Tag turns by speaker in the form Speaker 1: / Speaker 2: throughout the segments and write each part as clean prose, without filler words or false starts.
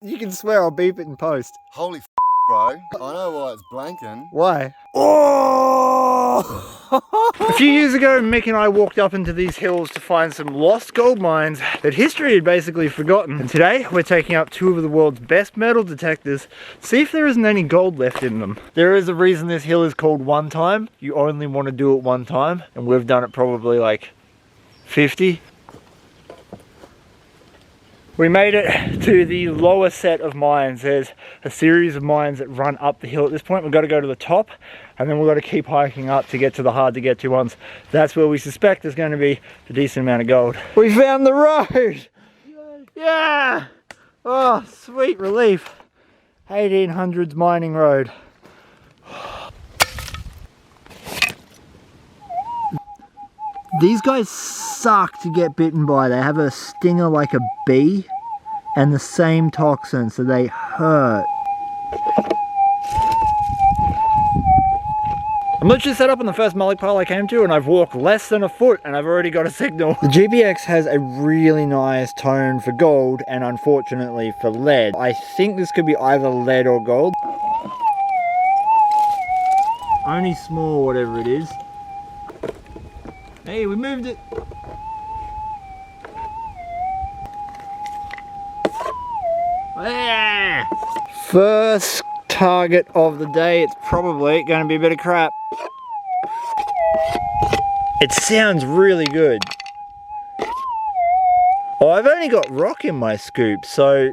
Speaker 1: You can swear, I'll beep it in post.
Speaker 2: Holy bro. I know why it's blanking.
Speaker 1: Why? Oh! A few years ago, Mick and I walked up into these hills to find some lost gold mines that history had basically forgotten. And today, we're taking up two of the world's best metal detectors to see if there isn't any gold left in them. There is a reason this hill is called One Time. You only want to do it one time, and we've done it probably like 50. We made it to the lower set of mines. There's a series of mines that run up the hill at this point. We've got to go to the top, and then we've got to keep hiking up to get to the hard to get to ones. That's where we suspect there's going to be a decent amount of gold. We found the road! Yeah! Oh, sweet relief. 1800s mining road. These guys suck to get bitten by. They have a stinger like a bee and the same toxin, so they hurt. I'm literally set up on the first mullock pile I came to, and I've walked less than a foot and I've already got a signal. The GPX has a really nice tone for gold and unfortunately for lead. I think this could be either lead or gold. Only small, whatever it is. Hey, we moved it. Yeah. First target of the day. It's probably going to be a bit of crap. It sounds really good. Oh, I've only got rock in my scoop, so...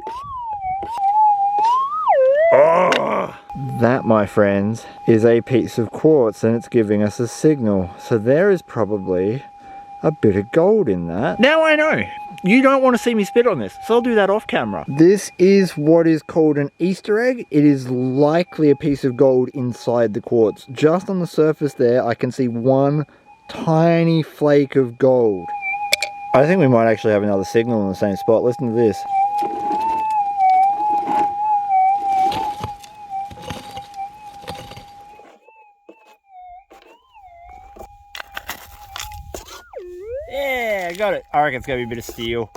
Speaker 1: Oh! That, my friends, is a piece of quartz, and it's giving us a signal. So there is probably a bit of gold in that. Now I know. You don't want to see me spit on this, so I'll do that off camera. This is what is called an Easter egg. It is likely a piece of gold inside the quartz. Just on the surface there, I can see one tiny flake of gold. I think we might actually have another signal in the same spot. Listen to this. Yeah, got it. I reckon it's going to be a bit of steel.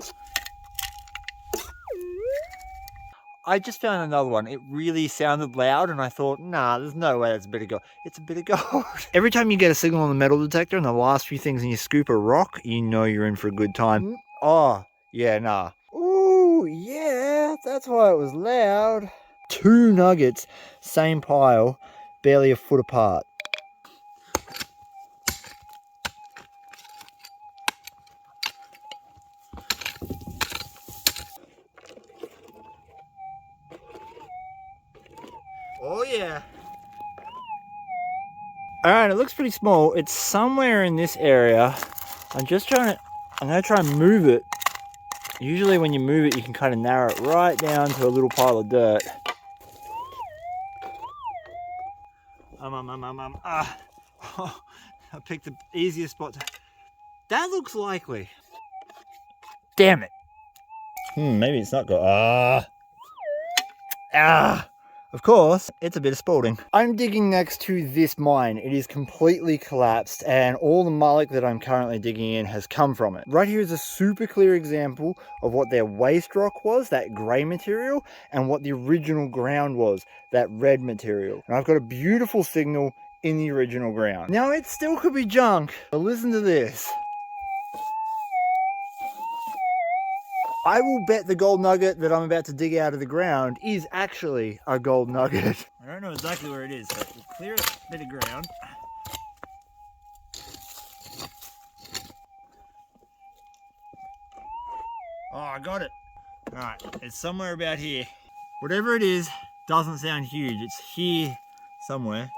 Speaker 1: I just found another one. It really sounded loud and I thought, nah, there's no way that's a bit of gold. It's a bit of gold. Every time you get a signal on the metal detector and the last few things in your scoop are rock, you know you're in for a good time. Oh, yeah, nah. Ooh, yeah, that's why it was loud. 2 nuggets, same pile, barely a foot apart. Oh yeah. Alright, it looks pretty small. It's somewhere in this area. I'm gonna try and move it. Usually when you move it, you can kind of narrow it right down to a little pile of dirt. I picked the easiest spot to... That looks likely. Damn it. Maybe it's not got... Of course, it's a bit of spalding. I'm digging next to this mine. It is completely collapsed and all the mullock that I'm currently digging in has come from it. Right here is a super clear example of what their waste rock was, that grey material, and what the original ground was, that red material. And I've got a beautiful signal in the original ground. Now it still could be junk, but listen to this. I will bet the gold nugget that I'm about to dig out of the ground is actually a gold nugget. I don't know exactly where it is, but we'll clear a bit of ground. Oh, I got it. Alright, it's somewhere about here. Whatever it is, doesn't sound huge. It's here somewhere.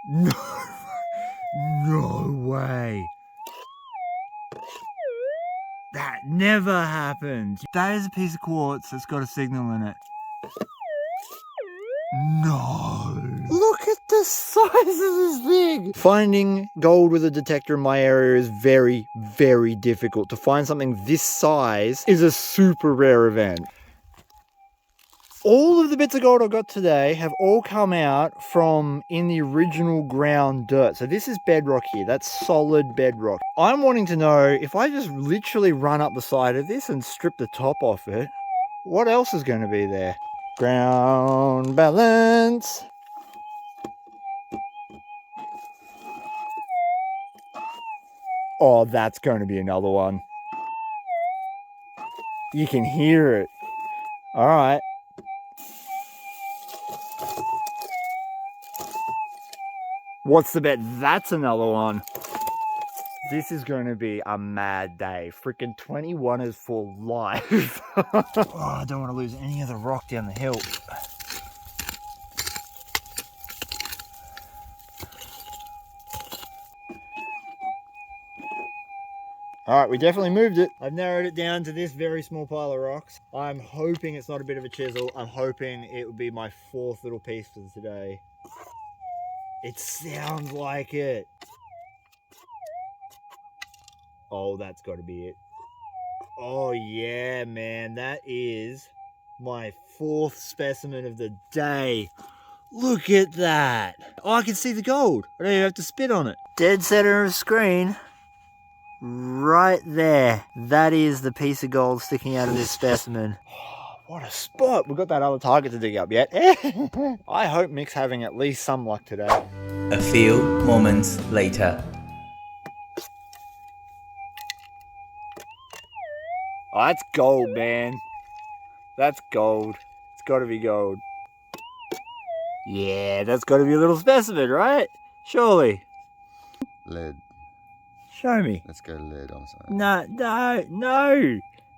Speaker 1: No, no way. That never happened. That is a piece of quartz that's got a signal in it. No. Look at the size of this thing. Finding gold with a detector in my area is very, very difficult. To find something this size is a super rare event. All of the bits of gold I got today have all come out from in the original ground dirt. So this is bedrock here. That's solid bedrock. I'm wanting to know if I just literally run up the side of this and strip the top off it, What else is going to be there? Ground balance. Oh, that's going to be another one. You can hear it. All right. What's the bet? That's another one. This is going to be a mad day. Freaking 21ers for life. Oh, I don't want to lose any of the rock down the hill. All right, we definitely moved it. I've narrowed it down to this very small pile of rocks. I'm hoping it's not a bit of a chisel. I'm hoping it would be my fourth little piece for today. It sounds like it. Oh, that's got to be it. Oh yeah, man, that is my fourth specimen of the day. Look at that. Oh, I can see the gold. I don't even have to spit on it. Dead center of screen. Right there. That is the piece of gold sticking out of this specimen. What a spot. We've got that other target to dig up yet. I hope Mick's having at least some luck today.
Speaker 3: A few moments later.
Speaker 1: Oh, that's gold, man. That's gold. It's got to be gold. Yeah, that's got to be a little specimen, right? Surely.
Speaker 2: Lead.
Speaker 1: Show me.
Speaker 2: Let's go lead, I'm sorry.
Speaker 1: No.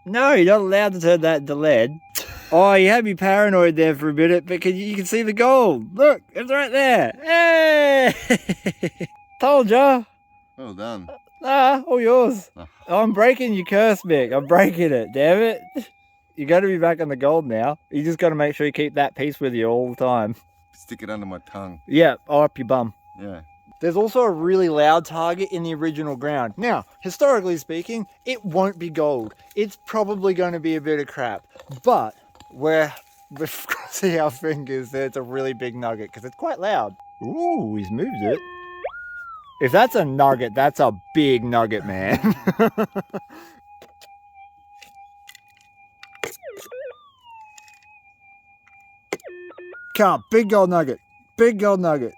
Speaker 1: No, you're not allowed to turn that into lead. Oh, you had me paranoid there for a minute, but you can see the gold. Look, it's right there. Hey! Told ya.
Speaker 2: Well done.
Speaker 1: All yours.
Speaker 2: Oh.
Speaker 1: I'm breaking your curse, Mick. I'm breaking it, damn it. You got to be back on the gold now. You just got to make sure you keep that piece with you all the time.
Speaker 2: Stick it under my tongue.
Speaker 1: Yeah, or up your bum.
Speaker 2: Yeah.
Speaker 1: There's also a really loud target in the original ground. Now, historically speaking, it won't be gold. It's probably going to be a bit of crap. But we're crossing our fingers that it's a really big nugget because it's quite loud. Ooh, he's moved it. If that's a nugget, that's a big nugget, man. Come on, big gold nugget. Big gold nugget.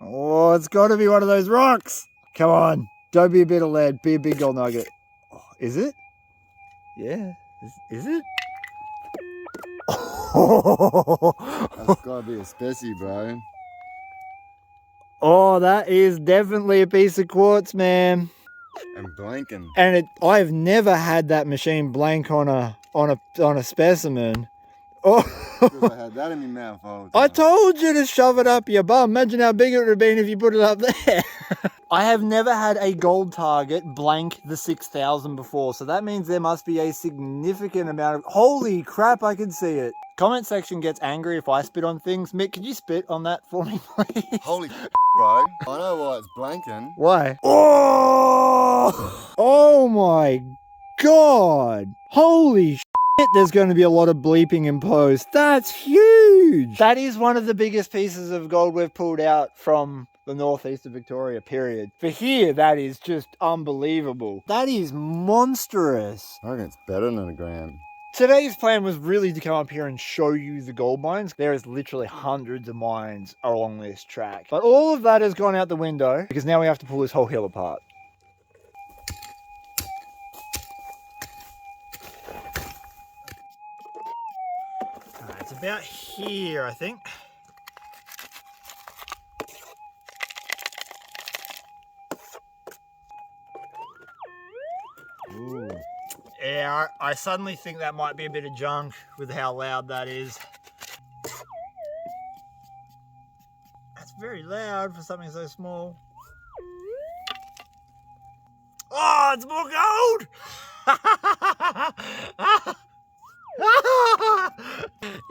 Speaker 1: Oh, it's got to be one of those rocks. Come on. Don't be a bit of lead. Be a big gold nugget. Oh, is it? Yeah. Is it?
Speaker 2: That's gotta be a specie, bro.
Speaker 1: Oh, that is definitely a piece of quartz, man.
Speaker 2: And blanking.
Speaker 1: And I've never had that machine blank on a specimen. Oh.
Speaker 2: Because I had that in my mouth all the time.
Speaker 1: I told you to shove it up your bum. Imagine how big it would have been if you put it up there. I have never had a gold target blank the 6,000 before, so that means there must be a significant amount of... Holy crap, I can see it. Comment section gets angry if I spit on things. Mick, could you spit on that for me, please?
Speaker 2: Holy bro. I know why it's blanking.
Speaker 1: Why? Oh! Oh my God! Holy there's going to be a lot of bleeping in post. That's huge! That is one of the biggest pieces of gold we've pulled out from the northeast of Victoria, period. For here, that is just unbelievable. That is monstrous.
Speaker 2: I reckon it's better than a gram.
Speaker 1: Today's plan was really to come up here and show you the gold mines. There is literally hundreds of mines along this track. But all of that has gone out the window because now we have to pull this whole hill apart. It's about here, I think.
Speaker 2: Ooh.
Speaker 1: Yeah, I suddenly think that might be a bit of junk with how loud that is. That's very loud for something so small. Oh, it's more gold!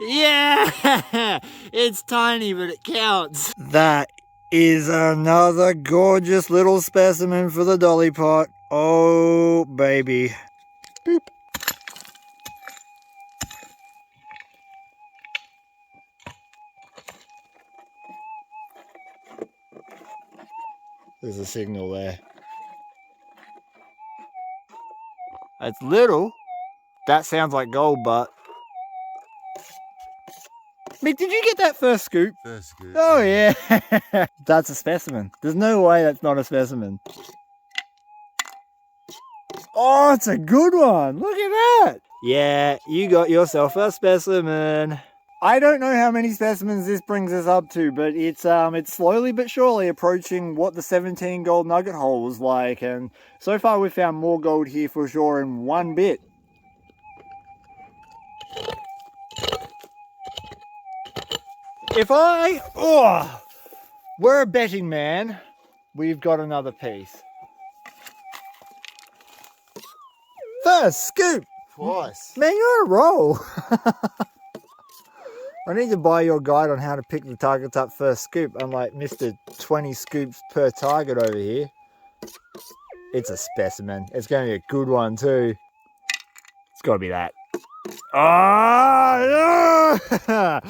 Speaker 1: Yeah, it's tiny, but it counts. That is another gorgeous little specimen for the dolly pot. Oh, baby. Boop. There's a signal there. It's little. That sounds like gold, but Mick, did you get that first scoop?
Speaker 2: First scoop.
Speaker 1: Oh yeah. That's a specimen. There's no way that's not a specimen. Oh, it's a good one. Look at that. Yeah, you got yourself a specimen. I don't know how many specimens this brings us up to, but it's slowly but surely approaching what the 17 gold nugget hole was like, and so far we've found more gold here for sure in one bit. If we're a betting man, we've got another piece. First scoop!
Speaker 2: Twice.
Speaker 1: Man, you're on a roll. I need to buy your guide on how to pick the targets up first scoop, unlike Mr. 20 scoops per target over here. It's a specimen. It's going to be a good one too. It's got to be that. Ah! Oh,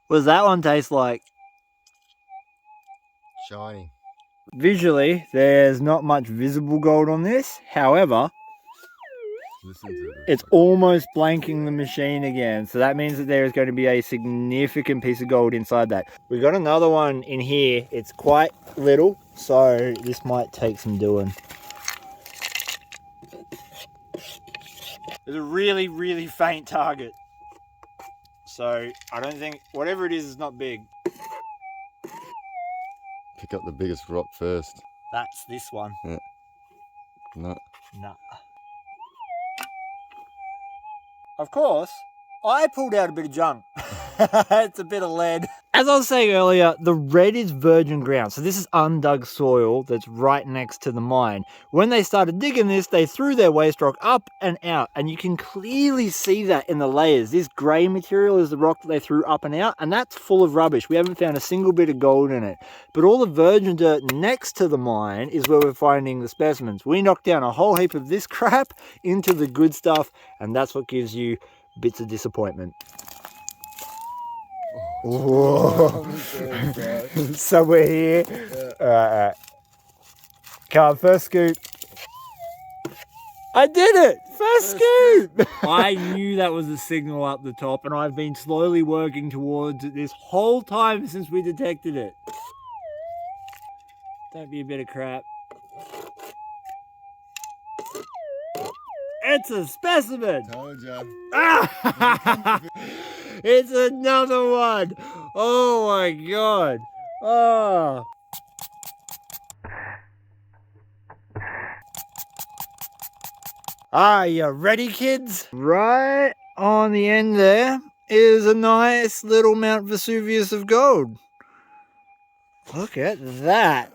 Speaker 1: what does that one taste like?
Speaker 2: Shiny.
Speaker 1: Visually, there's not much visible gold on this. However,
Speaker 2: Listen to this.
Speaker 1: it's almost blanking the machine again. So that means that there is going to be a significant piece of gold inside that. We got another one in here. It's quite little, so this might take some doing. It's a really, really faint target. So I don't think, whatever it is not big.
Speaker 2: Pick up the biggest rock first.
Speaker 1: That's this one.
Speaker 2: Yeah. No.
Speaker 1: Nah. Of course, I pulled out a bit of junk. It's a bit of lead. As I was saying earlier, the red is virgin ground. So this is undug soil that's right next to the mine. When they started digging this, they threw their waste rock up and out. And you can clearly see that in the layers. This grey material is the rock that they threw up and out. And that's full of rubbish. We haven't found a single bit of gold in it. But all the virgin dirt next to the mine is where we're finding the specimens. We knocked down a whole heap of this crap into the good stuff. And that's what gives you bits of disappointment. Whoa. Somewhere here. Yeah. Alright. Come on, first scoop. I did it! First scoop! I knew that was a signal up the top, and I've been slowly working towards it this whole time since we detected it. Don't be a bit of crap. It's a specimen!
Speaker 2: Told ya.
Speaker 1: It's another one! Oh my god! Oh! Are you ready, kids? Right on the end there is a nice little Mount Vesuvius of gold. Look at that.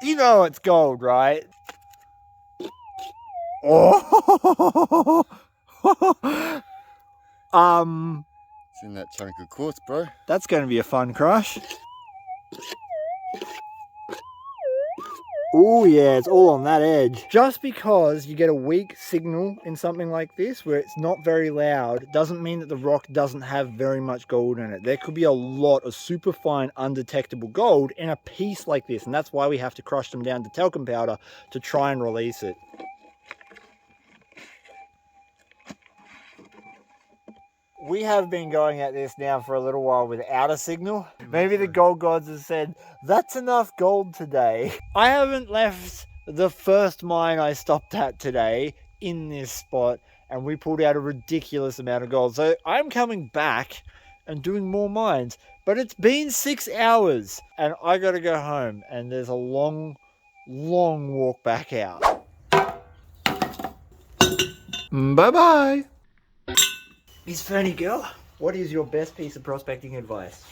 Speaker 1: You know it's gold, right? Oh!
Speaker 2: It's in that chunk of quartz, bro.
Speaker 1: That's going to be a fun crush. Oh yeah, it's all on that edge. Just because you get a weak signal in something like this, where it's not very loud, doesn't mean that the rock doesn't have very much gold in it. There could be a lot of super fine, undetectable gold in a piece like this, and that's why we have to crush them down to talcum powder to try and release it. We have been going at this now for a little while without a signal. Maybe the gold gods have said, that's enough gold today. I haven't left the first mine I stopped at today in this spot, and we pulled out a ridiculous amount of gold. So I'm coming back and doing more mines, but it's been 6 hours and I gotta go home, and there's a long, long walk back out. Bye-bye. Miss Fernie girl, what is your best piece of prospecting advice?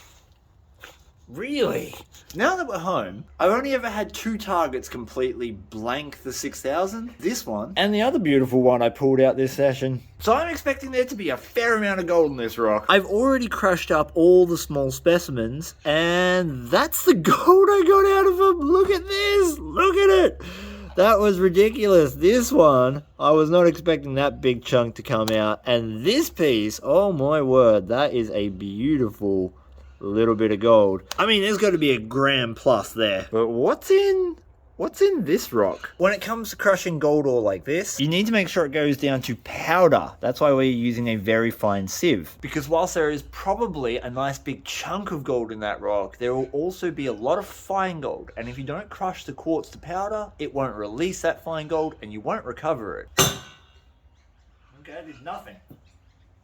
Speaker 1: Really? Now that we're home, I've only ever had 2 targets completely blank the 6,000. This one, and the other beautiful one I pulled out this session. So I'm expecting there to be a fair amount of gold in this rock. I've already crushed up all the small specimens, and that's the gold I got out of them. Look at this, look at it. That was ridiculous. This one, I was not expecting that big chunk to come out. And this piece, oh my word, that is a beautiful little bit of gold. I mean, there's got to be a gram plus there. But what's in What's in this rock? When it comes to crushing gold ore like this, you need to make sure it goes down to powder. That's why we're using a very fine sieve. Because whilst there is probably a nice big chunk of gold in that rock, there will also be a lot of fine gold. And if you don't crush the quartz to powder, it won't release that fine gold and you won't recover it. Okay, I did nothing.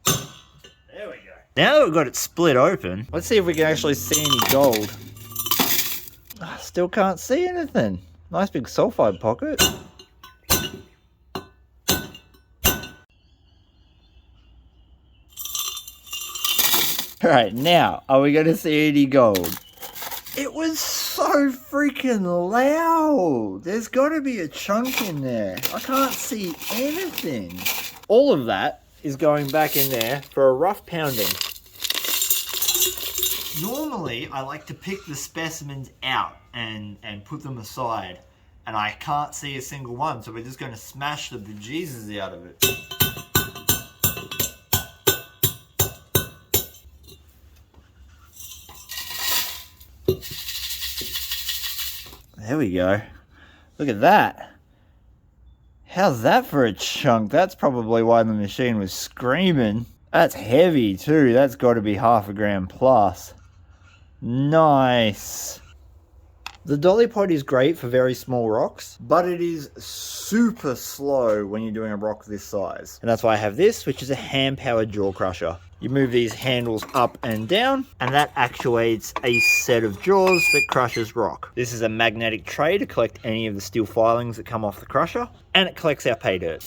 Speaker 1: There we go. Now that we've got it split open, let's see if we can actually see any gold. Still can't see anything. Nice big sulfide pocket. Alright, now, are we going to see any gold? It was so freaking loud. There's got to be a chunk in there. I can't see anything. All of that is going back in there for a rough pounding. Normally, I like to pick the specimens out and put them aside. And I can't see a single one, so we're just going to smash the bejesus out of it. There we go. Look at that. How's that for a chunk? That's probably why the machine was screaming. That's heavy too. That's got to be 1/2 gram plus. Nice. The dolly pod is great for very small rocks, but it is super slow when you're doing a rock this size. And that's why I have this, which is a hand-powered jaw crusher. You move these handles up and down, and that actuates a set of jaws that crushes rock. This is a magnetic tray to collect any of the steel filings that come off the crusher, and it collects our pay dirt.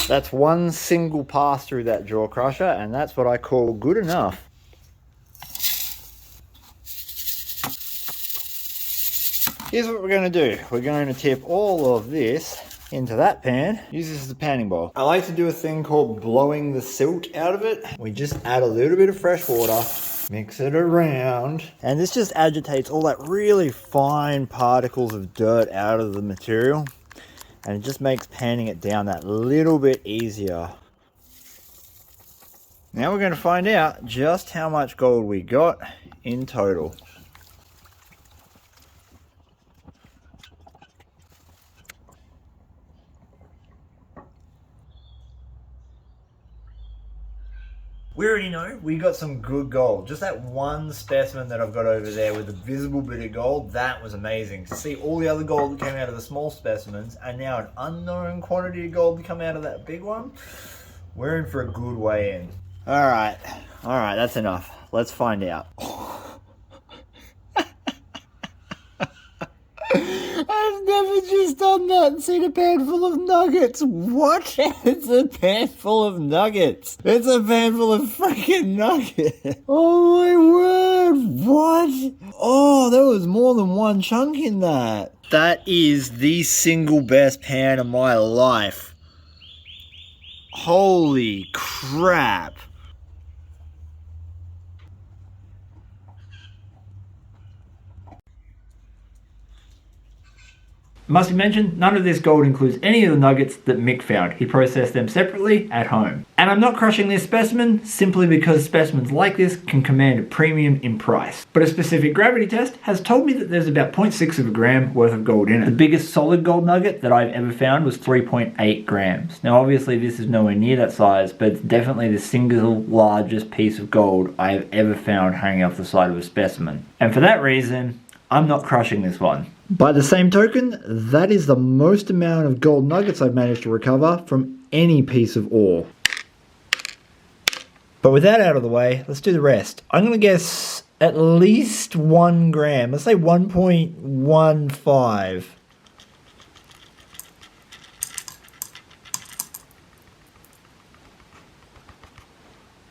Speaker 1: That's one single pass through that jaw crusher, and that's what I call good enough. Here's what we're going to do. We're going to tip all of this into that pan. Use this as a panning bowl. I like to do a thing called blowing the silt out of it. We just add a little bit of fresh water, mix it around, and this just agitates all that really fine particles of dirt out of the material. And it just makes panning it down that little bit easier. Now we're going to find out just how much gold we got in total. We already know we got some good gold. Just that one specimen that I've got over there with a visible bit of gold, that was amazing. To see all the other gold that came out of the small specimens and now an unknown quantity of gold to come out of that big one, we're in for a good way in. Alright, that's enough. Let's find out. I've never just done that and seen a pan full of nuggets. What? It's a pan full of nuggets. It's a pan full of freaking nuggets. Oh my word. What? Oh, there was more than one chunk in that. That is the single best pan of my life. Holy crap. Must be mentioned, none of this gold includes any of the nuggets that Mick found. He processed them separately at home. And I'm not crushing this specimen simply because specimens like this can command a premium in price. But a specific gravity test has told me that there's about 0.6 of a gram worth of gold in it. The biggest solid gold nugget that I've ever found was 3.8 grams. Now obviously this is nowhere near that size, but it's definitely the single largest piece of gold I have ever found hanging off the side of a specimen. And for that reason, I'm not crushing this one. By the same token, that is the most amount of gold nuggets I've managed to recover from any piece of ore. But with that out of the way, let's do the rest. I'm going to guess at least 1 gram. Let's say 1.15.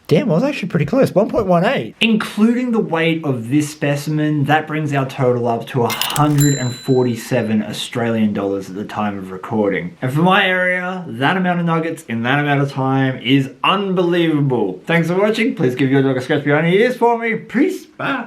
Speaker 1: Damn, I was actually pretty close, 1.18. Including the weight of this specimen, that brings our total up to 147 Australian dollars at the time of recording. And for my area, that amount of nuggets in that amount of time is unbelievable. Thanks for watching. Please give your dog a scratch behind the ears for me. Peace. Bye.